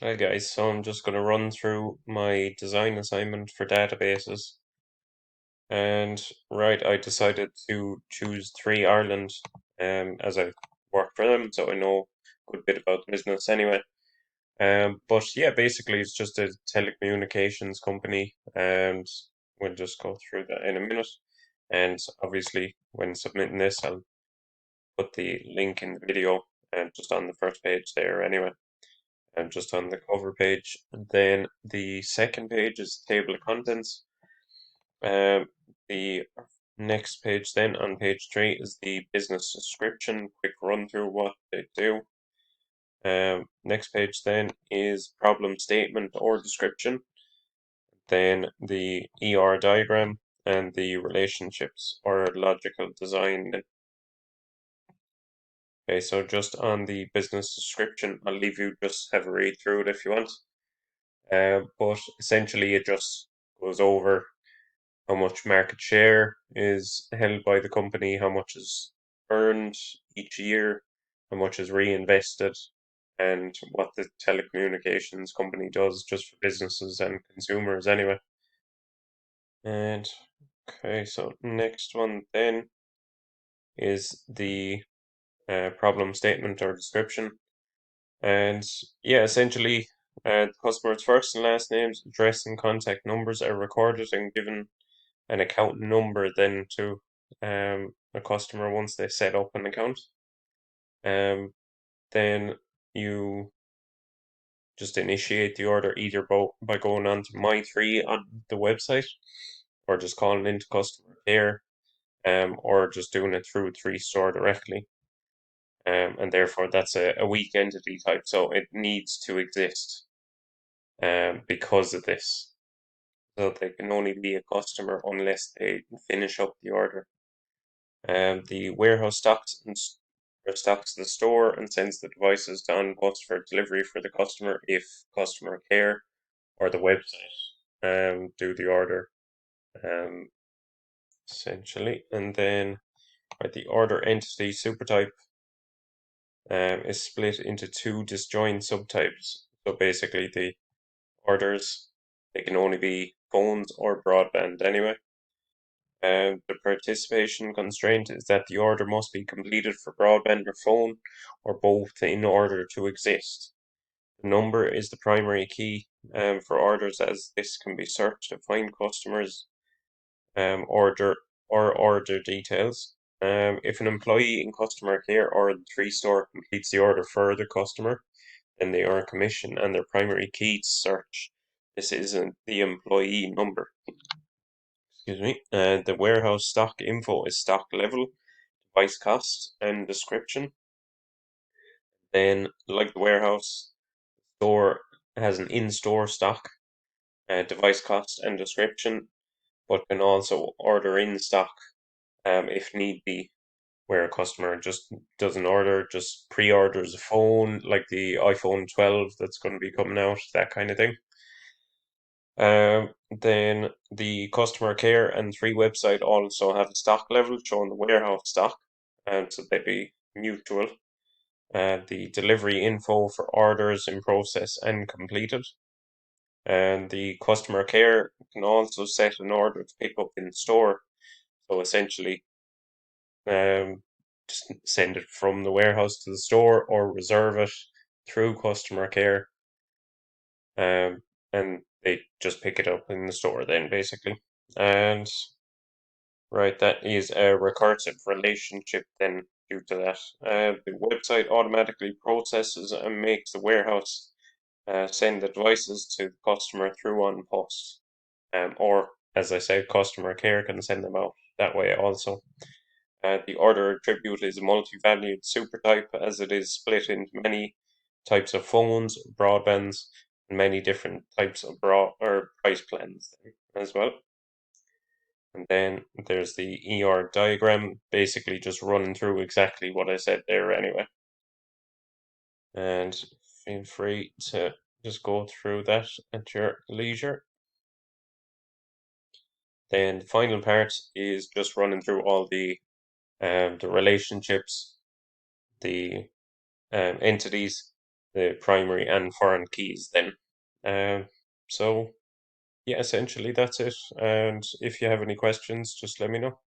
Hi guys, so I'm just going to run through my design assignment for databases. And I decided to choose 3 Ireland as I work for them, so I know a good bit about the business anyway. But yeah, basically it's just a telecommunications company, and we'll just go through that in a minute. And obviously, when submitting this, I'll put the link in the video and just on the first page there anyway. And just on the cover page. Then the second page is table of contents. The next page then on page 3 is the business description, quick run through what they do. Next page then is problem statement or description. Then the ER diagram and the relationships or logical design. Okay, so just on the business description, I'll leave you just have a read through it if you want. But essentially, it just goes over how much market share is held by the company, how much is earned each year, how much is reinvested, and what the telecommunications company does just for businesses and consumers anyway. And okay, so next one then is the problem statement or description. And yeah, essentially, the customer's first and last names, address, and contact numbers are recorded and given an account number then to a customer once they set up an account. Then you just initiate the order either by going on to My3 on the website or just calling into customer care or just doing it through 3Store directly. And therefore, that's a weak entity type, so it needs to exist because of this. So they can only be a customer unless they finish up the order. The warehouse stocks the store and sends the devices to OnBus for delivery for the customer if customer care or the website do the order, um, essentially. And then the order entity supertype is split into 2 disjoint subtypes. So basically, the orders they can only be phones or broadband anyway. The participation constraint is that the order must be completed for broadband or phone, or both in order to exist. The number is the primary key for orders, as this can be searched to find customers' order or order details. If an employee in customer care or the 3Store completes the order for the customer, then they earn commission and their primary key to search. This isn't the employee number. Excuse me. The warehouse stock info is stock level, device cost, and description. Then, like the warehouse, store has an in-store stock, device cost, and description, but can also order in stock if need be, where a customer just doesn't order, just pre-orders a phone, like the iPhone 12 that's going to be coming out, that kind of thing. Then the customer care and 3 website also have a stock level showing the warehouse stock, so they'd be mutual. The delivery info for orders in process and completed. And the customer care can also set an order to pick up in store. So essentially, um, just send it from the warehouse to the store or reserve it through customer care. And they just pick it up in the store then basically. And that is a recursive relationship then due to that. The website automatically processes and makes the warehouse send the devices to the customer through OnPost. Or, as I said, customer care can send them out that way also. The order attribute is a multi-valued supertype as it is split into many types of phones, broadbands, and many different types of price plans as well. And then there's the ER diagram, basically just running through exactly what I said there anyway. And feel free to just go through that at your leisure. Then the final part is just running through all the relationships, the entities, the primary and foreign keys then. So yeah, essentially that's it. And if you have any questions, just let me know.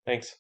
Thanks.